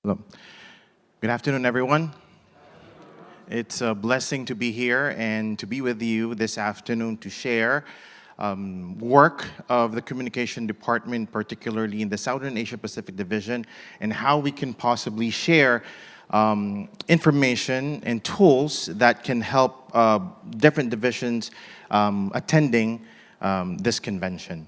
Hello. Good afternoon, everyone. It's a blessing to be here and to be with you this afternoon to share work of the communication department, particularly in the Southern Asia Pacific Division, and how we can possibly share information and tools that can help different divisions attending this convention.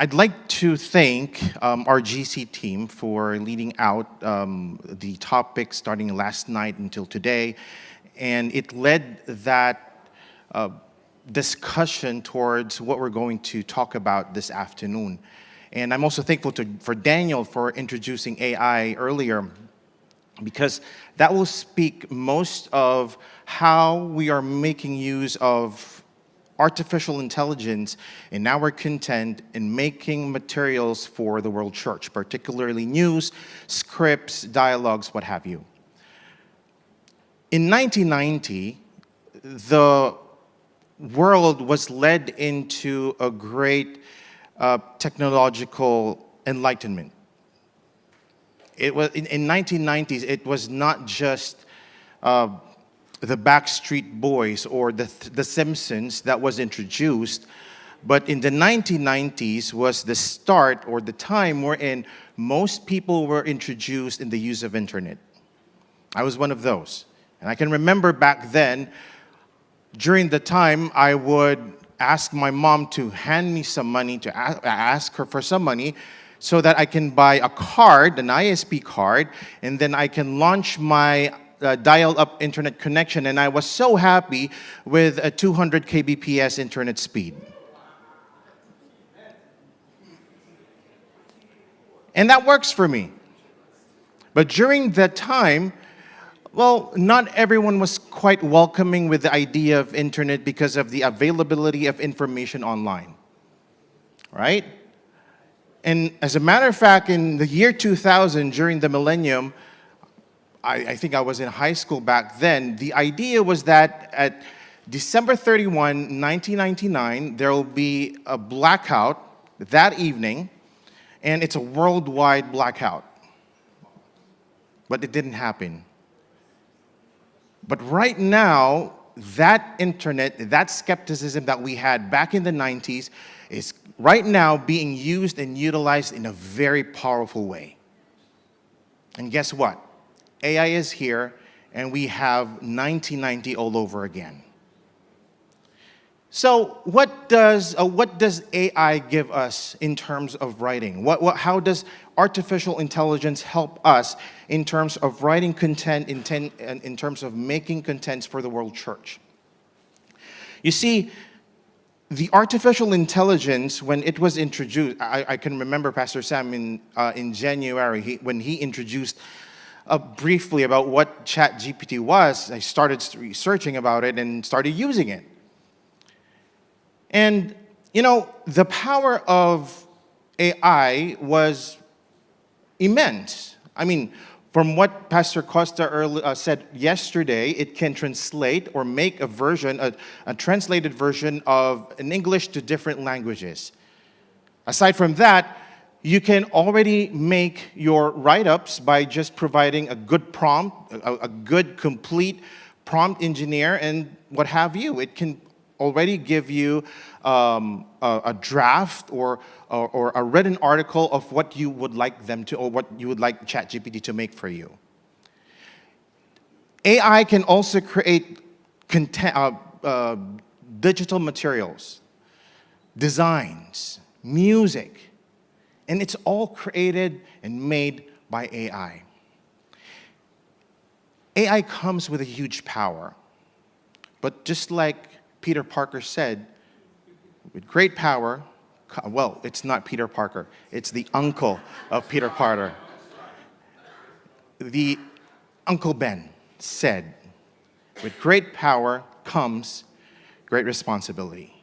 I'd like to thank our GC team for leading out the topic starting last night until today, and it led that discussion towards what we're going to talk about this afternoon. And I'm also thankful for Daniel for introducing AI earlier, because that will speak most of how we are making use of artificial intelligence in our content in making materials for the world church, particularly news, scripts, dialogues, what have you. In 1990, the world was led into a great technological enlightenment. It was in 1990s. It was not just the Backstreet Boys or the Simpsons that was introduced, but in the 1990s was the start or the time wherein most people were introduced in the use of internet. I was one of those. And I can remember back then, during the time, I would ask my mom to hand me some money, to ask her for some money, so that I can buy a card, an ISP card, and then I can launch my dial-up internet connection, and I was so happy with a 200 kbps internet speed. And that works for me. But during that time, well, not everyone was quite welcoming with the idea of internet because of the availability of information online, right? And as a matter of fact, in the year 2000, during the millennium, I think I was in high school back then, the idea was that at December 31, 1999, there will be a blackout that evening, and it's a worldwide blackout. But it didn't happen. But right now, that internet, that skepticism that we had back in the 90s is right now being used and utilized in a very powerful way. And guess what? AI is here, and we have 1990 all over again. So what does AI give us in terms of writing? How does artificial intelligence help us in terms of writing content, in terms of making contents for the world church? You see, the artificial intelligence, when it was introduced, I can remember Pastor Sam in January, when he introduced briefly about what ChatGPT was. I started researching about it and started using it. And, you know, the power of AI was immense. I mean, from what Pastor Costa said yesterday, it can translate or make a translated version of an English to different languages. Aside from that, you can already make your write-ups by just providing a good prompt, a good, complete prompt engineer, and what have you. It can already give you a draft or a written article of what you would like them to, or what you would like ChatGPT to make for you. AI can also create content, digital materials, designs, music, and it's all created and made by AI. AI comes with a huge power. But just like Peter Parker said, with great power, well, it's not Peter Parker, it's the uncle of Peter Parker. The Uncle Ben said, with great power comes great responsibility.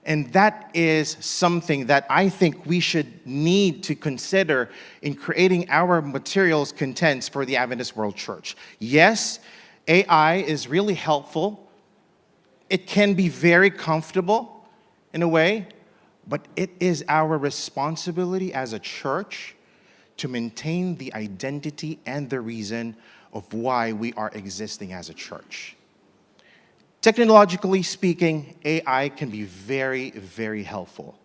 And that is something that I think we should need to consider in creating our materials, contents for the Adventist World Church. Yes, AI is really helpful. It can be very comfortable in a way, but it is our responsibility as a church to maintain the identity and the reason of why we are existing as a church. Technologically speaking, AI can be very, very helpful.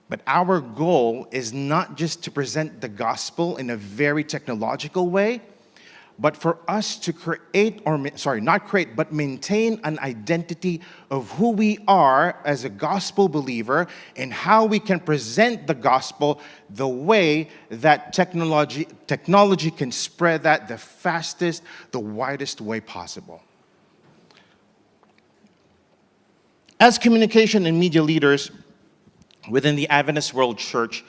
But our goal is not just to present the gospel in a very technological way, but for us to maintain an identity of who we are as a gospel believer and how we can present the gospel the way that technology can spread that the fastest, the widest way possible. As communication and media leaders within the Adventist World Church,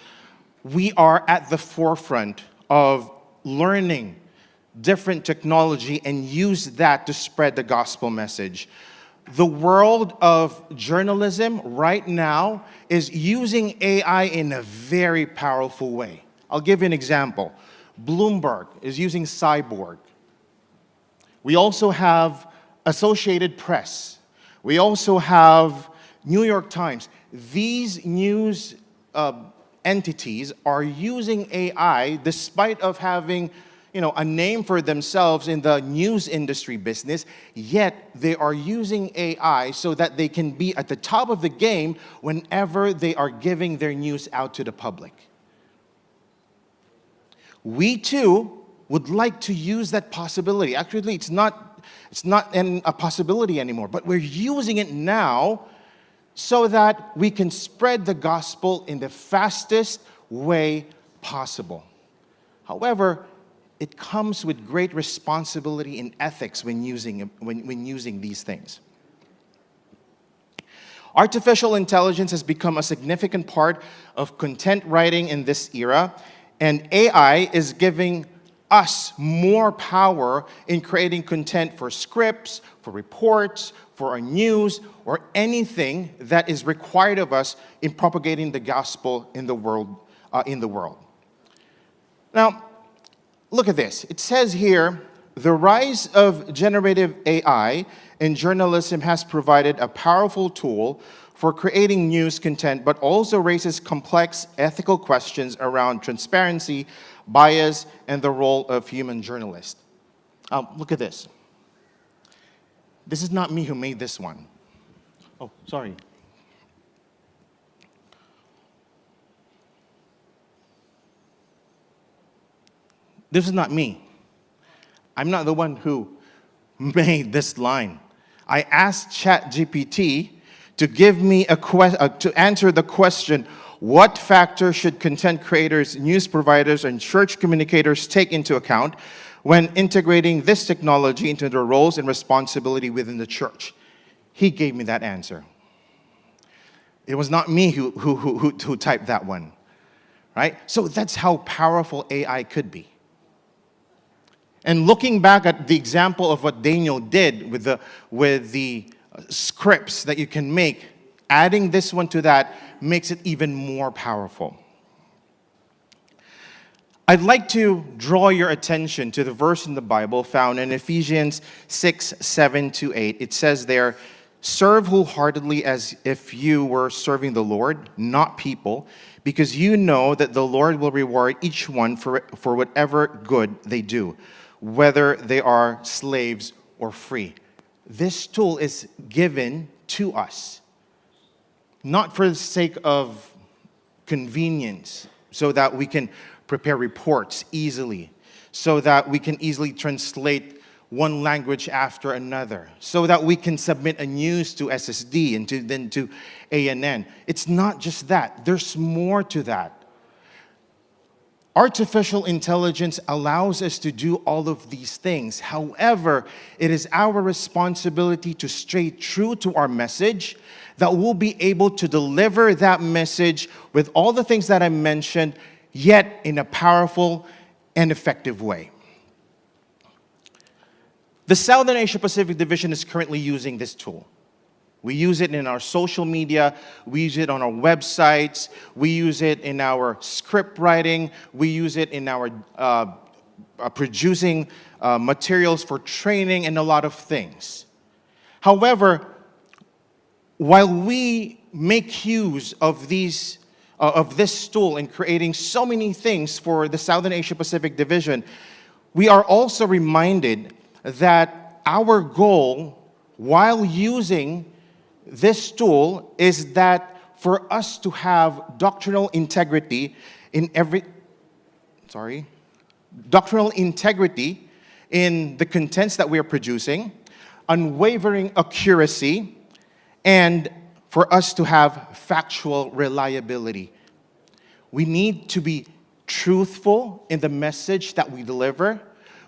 we are at the forefront of learning different technology and use that to spread the gospel message. The world of journalism right now is using AI in a very powerful way. I'll give you an example. Bloomberg is using Cyborg. We also have Associated Press. We also have New York Times. These news entities are using AI despite of having a name for themselves in the news industry business, yet they are using AI so that they can be at the top of the game whenever they are giving their news out to the public. We too would like to use that possibility. Actually, it's not a possibility anymore, but we're using it now so that we can spread the gospel in the fastest way possible. However, it comes with great responsibility and ethics when using these things. Artificial intelligence has become a significant part of content writing in this era, and AI is giving us more power in creating content for scripts, for reports, for our news, or anything that is required of us in propagating the gospel in the world. Now, look at this. It says here, the rise of generative AI in journalism has provided a powerful tool for creating news content, but also raises complex ethical questions around transparency, bias, and the role of human journalists. Look at this. This is not me who made this one. Oh, sorry. This is not me. I'm not the one who made this line. I asked ChatGPT to give me to answer the question, what factors should content creators, news providers, and church communicators take into account when integrating this technology into their roles and responsibility within the church? He gave me that answer. It was not me who typed that one, right? So that's how powerful AI could be. And looking back at the example of what Daniel did with the scripts that you can make, adding this one to that makes it even more powerful. I'd like to draw your attention to the verse in the Bible found in Ephesians 6:7-8. It says there, serve wholeheartedly as if you were serving the Lord, not people, because you know that the Lord will reward each one for whatever good they do, whether they are slaves or free. This tool is given to us, not for the sake of convenience, so that we can prepare reports easily, so that we can easily translate one language after another, so that we can submit a news to SSD and then to ANN. It's not just that. There's more to that. Artificial intelligence allows us to do all of these things. However, it is our responsibility to stay true to our message, that we'll be able to deliver that message with all the things that I mentioned, yet in a powerful and effective way. The Southern Asia Pacific Division is currently using this tool. We use it in our social media, we use it on our websites, we use it in our script writing, we use it in our producing materials for training and a lot of things. However, while we make use of these of this tool in creating so many things for the Southern Asia Pacific Division, we are also reminded that our goal while using this tool is that for us to have doctrinal integrity in doctrinal integrity in the contents that we are producing, unwavering accuracy, and for us to have factual reliability. We need to be truthful in the message that we deliver.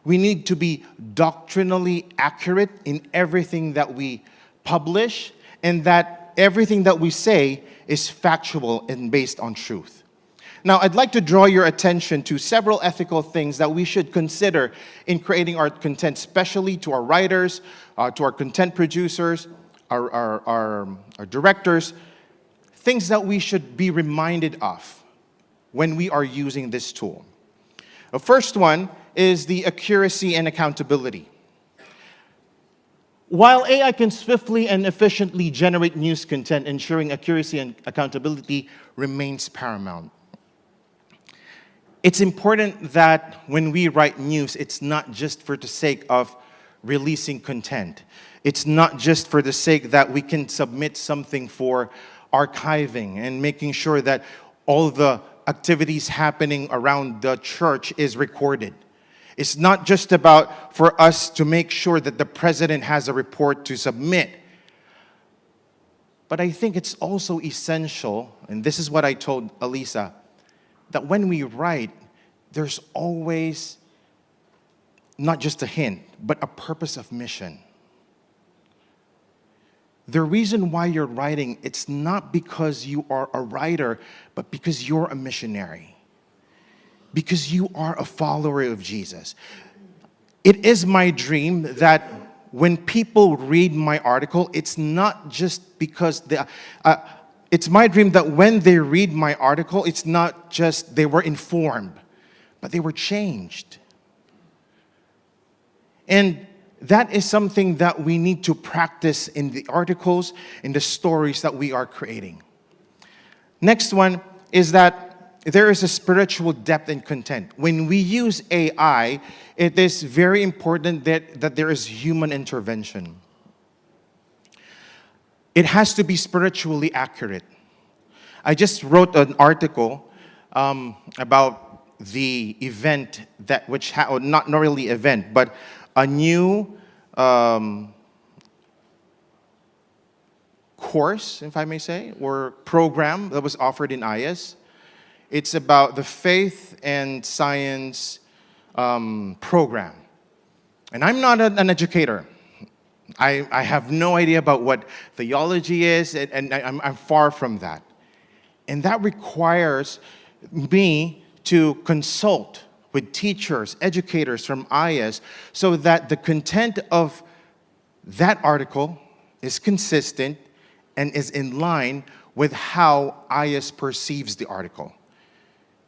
We need to be doctrinally accurate in everything that we publish, and that everything that we say is factual and based on truth. Now, I'd like to draw your attention to several ethical things that we should consider in creating our content, especially to our writers, to our content producers, our directors, things that we should be reminded of when we are using this tool. The first one is the accuracy and accountability. While AI can swiftly and efficiently generate news content, ensuring accuracy and accountability remains paramount. It's important that when we write news, it's not just for the sake of releasing content. It's not just for the sake that we can submit something for archiving and making sure that all the activities happening around the church is recorded. It's not just about for us to make sure that the president has a report to submit. But I think it's also essential, and this is what I told Elisa, that when we write, there's always not just a hint, but a purpose of mission. The reason why you're writing, it's not because you are a writer, but because you're a missionary. Because you are a follower of Jesus. It is my dream that when people read my article, it's not just because it's my dream that when they read my article, it's not just they were informed, but they were changed. And that is something that we need to practice in the articles, in the stories that we are creating. Next one is that there is a spiritual depth in content. When we use AI, it is very important that there is human intervention. It has to be spiritually accurate. I just wrote an article about the event not really event, but a new course, if I may say, or program that was offered in IS. It's about the faith and science program. And I'm not an educator. I have no idea about what theology is, and I'm far from that. And that requires me to consult with teachers, educators from IS, so that the content of that article is consistent and is in line with how IS perceives the article.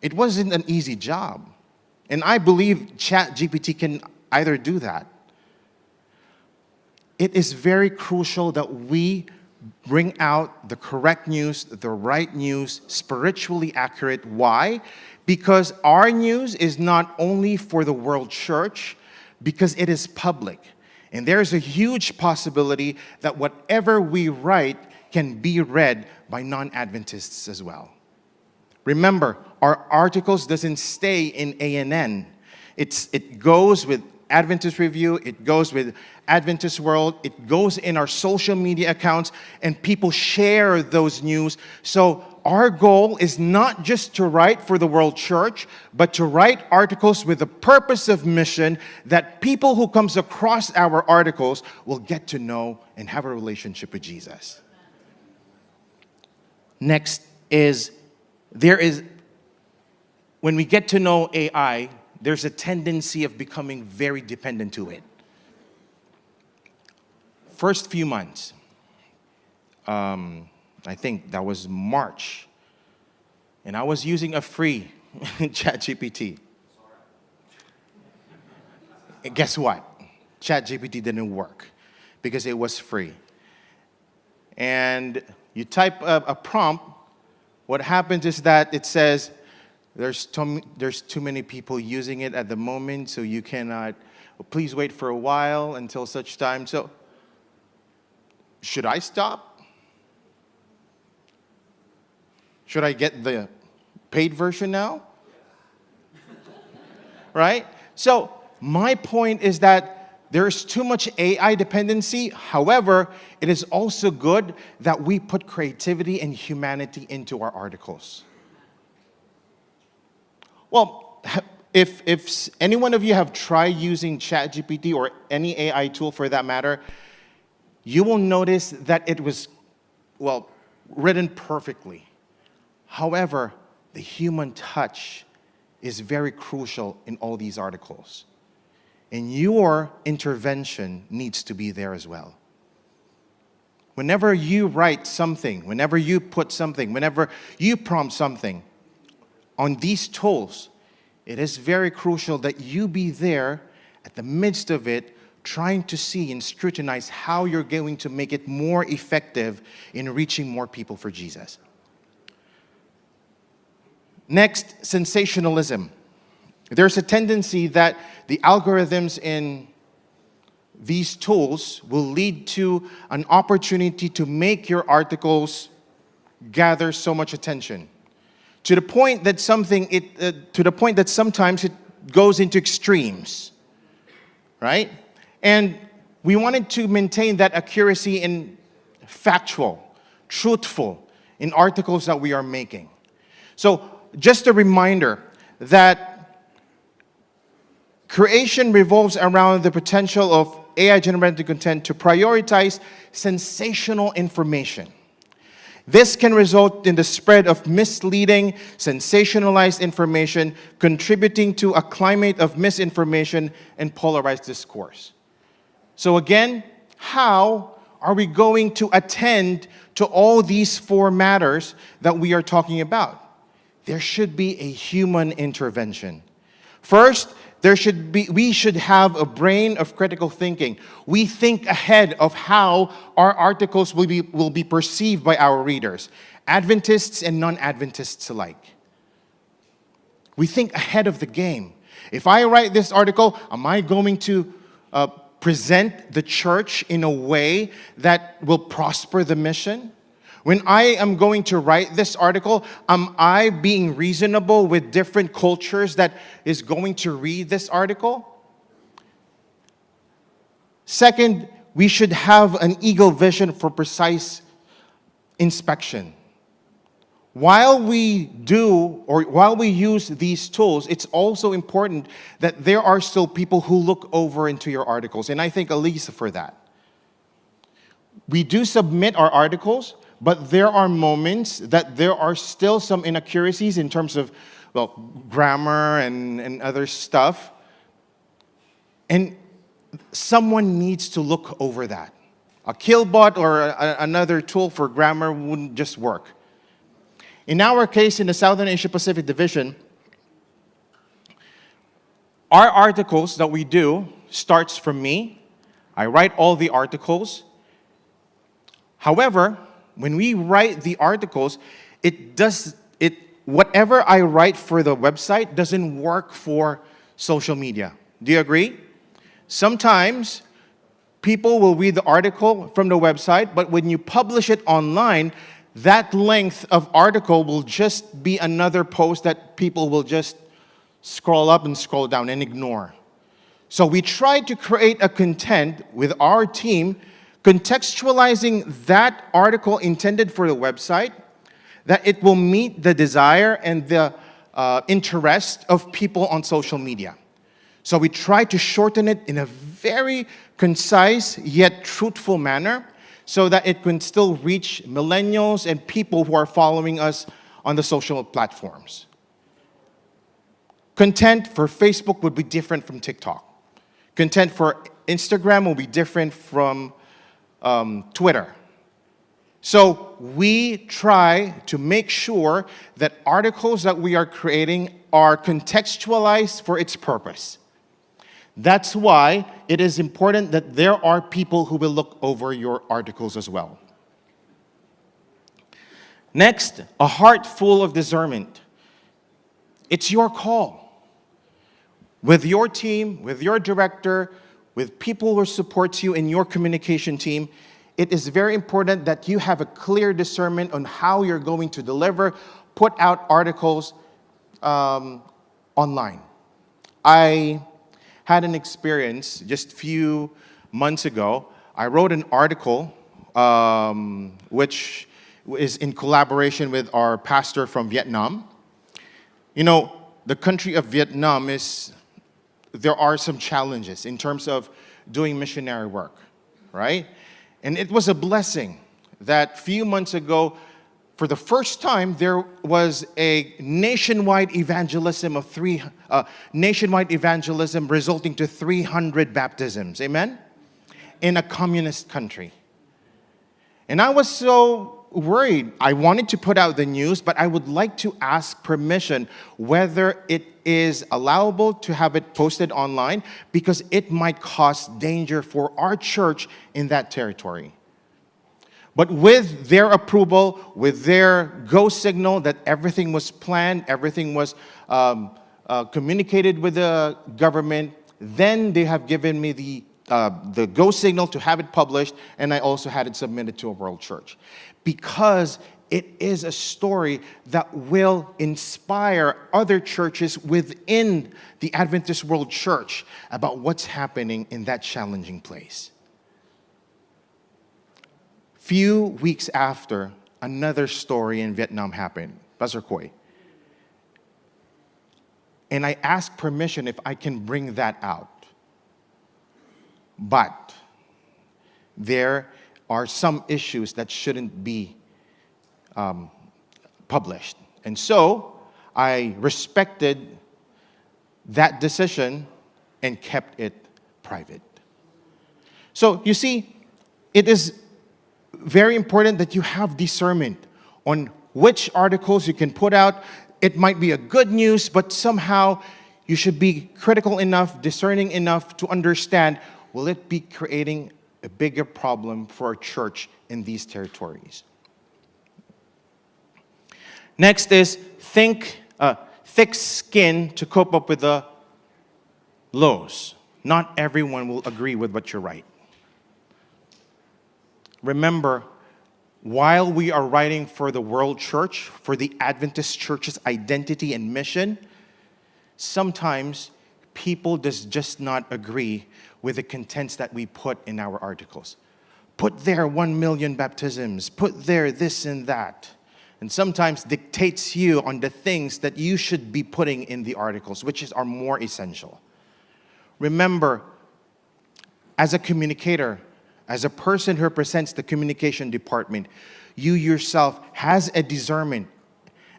It wasn't an easy job. And I believe ChatGPT can either do that. It is very crucial that we bring out the correct news, the right news, spiritually accurate. Why? Because our news is not only for the world church, because it is public. And there's a huge possibility that whatever we write can be read by non-Adventists as well. Remember, our articles doesn't stay in ANN. It goes with Adventist Review, it goes with Adventist World, it goes in our social media accounts, and people share those news. So our goal is not just to write for the world church, but to write articles with the purpose of mission that people who comes across our articles will get to know and have a relationship with Jesus. Next is, when we get to know AI, there's a tendency of becoming very dependent to it. First few months, I think that was March, and I was using a free ChatGPT. And guess what? ChatGPT didn't work because it was free. And you type a prompt, what happens is that it says there's too many people using it at the moment, so you cannot, please wait for a while until such time. So should I stop? Should I get the paid version now? Right? So my point is that there's too much AI dependency. However, it is also good that we put creativity and humanity into our articles. Well, if any one of you have tried using ChatGPT or any AI tool for that matter, you will notice that it was, well, written perfectly. However, the human touch is very crucial in all these articles. And your intervention needs to be there as well. Whenever you write something, whenever you put something, whenever you prompt something on these tools, it is very crucial that you be there at the midst of it, trying to see and scrutinize how you're going to make it more effective in reaching more people for Jesus. Next, sensationalism. There's a tendency that the algorithms in these tools will lead to an opportunity to make your articles gather so much attention, to the point that sometimes it goes into extremes, right? And we wanted to maintain that accuracy in factual, truthful in articles that we are making. So just a reminder that creation revolves around the potential of AI-generated content to prioritize sensational information. This can result in the spread of misleading, sensationalized information, contributing to a climate of misinformation and polarized discourse. So again, how are we going to attend to all these four matters that we are talking about? There should be a human intervention. First, we should have a brain of critical thinking. We think ahead of how our articles will be perceived by our readers, Adventists and non-Adventists alike. We think ahead of the game. If I write this article, am I going to present the church in a way that will prosper the mission? When I am going to write this article, am I being reasonable with different cultures that is going to read this article? Second, we should have an eagle vision for precise inspection. While we use these tools, it's also important that there are still people who look over into your articles, and I thank Elisa for that. We do submit our articles, but there are moments that there are still some inaccuracies in terms of, well, grammar and other stuff. And someone needs to look over that. A Killbot or another tool for grammar wouldn't just work. In our case, in the Southern Asia Pacific Division, our articles that we do starts from me. I write all the articles. However, when we write the articles, whatever I write for the website doesn't work for social media. Do you agree? Sometimes people will read the article from the website, but when you publish it online, that length of article will just be another post that people will just scroll up and scroll down and ignore. So we try to create a content with our team contextualizing that article intended for the website, that it will meet the desire and the interest of people on social media. So we try to shorten it in a very concise yet truthful manner so that it can still reach millennials and people who are following us on the social platforms. Content for Facebook would be different from TikTok. Content for Instagram will be different from Twitter. So we try to make sure that articles that we are creating are contextualized for its purpose. That's why it is important that there are people who will look over your articles as well. Next, a heart full of discernment. It's your call. With your team, with your director, with people who support you in your communication team, it is very important that you have a clear discernment on how you're going to deliver, put out articles online. I had an experience just a few months ago. I wrote an article which is in collaboration with our pastor from Vietnam. You know, the country of Vietnam there are some challenges in terms of doing missionary work, right? And it was a blessing that few months ago, for the first time, there was a nationwide evangelism resulting to 300 baptisms, amen? In a communist country. And I was so worried. I wanted to put out the news, but I would like to ask permission whether it is allowable to have it posted online, because it might cause danger for our church in that territory. But with their approval, with their go signal that everything was planned, everything was communicated with the government, then they have given me the go signal to have it published, and I also had it submitted to a world church. Because it is a story that will inspire other churches within the Adventist World Church about what's happening in that challenging place. Few weeks after, another story in Vietnam happened, Pastor Khoi. And I asked permission if I can bring that out. But there are some issues that shouldn't be published. And so I respected that decision and kept it private. So you see, it is very important that you have discernment on which articles you can put out. It might be a good news, but somehow you should be critical enough, discerning enough to understand, will it be creating a bigger problem for our church in these territories? Next is thick skin to cope up with the lows. Not everyone will agree with what you write. Remember, while we are writing for the world church, for the Adventist church's identity and mission, sometimes people just not agree with the contents that we put in our articles. Put there 1 million baptisms, put there this and that. And sometimes dictates you on the things that you should be putting in the articles, which are more essential. Remember, as a communicator, as a person who represents the communication department, you yourself has a discernment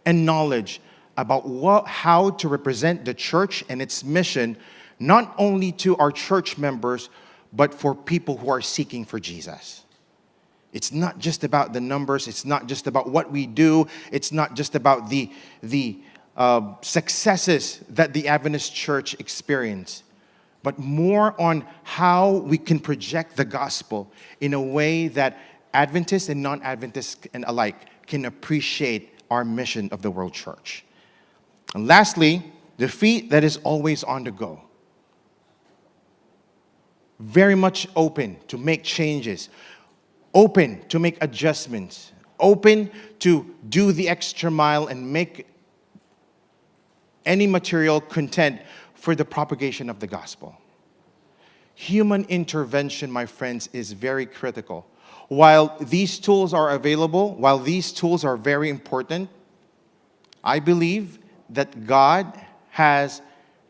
and knowledge about how to represent the church and its mission, not only to our church members, but for people who are seeking for Jesus. It's not just about the numbers. It's not just about what we do. It's not just about the successes that the Adventist church experience, but more on how we can project the gospel in a way that Adventists and non-Adventists and alike can appreciate our mission of the world church. And lastly, the feet that is always on the go. Very much open to make changes, open to make adjustments, open to do the extra mile and make any material content for the propagation of the gospel. Human intervention, my friends, is very critical. While these tools are available, while these tools are very important, I believe that God has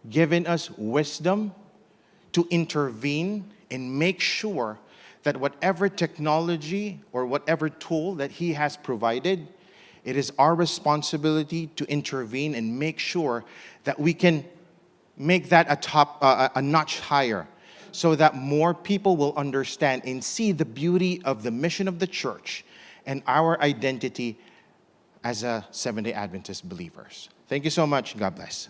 given us wisdom to intervene and make sure that whatever technology or whatever tool that He has provided, it is our responsibility to intervene and make sure that we can make that a notch higher, so that more people will understand and see the beauty of the mission of the church and our identity as a Seventh-day Adventist believers. Thank you so much. God bless.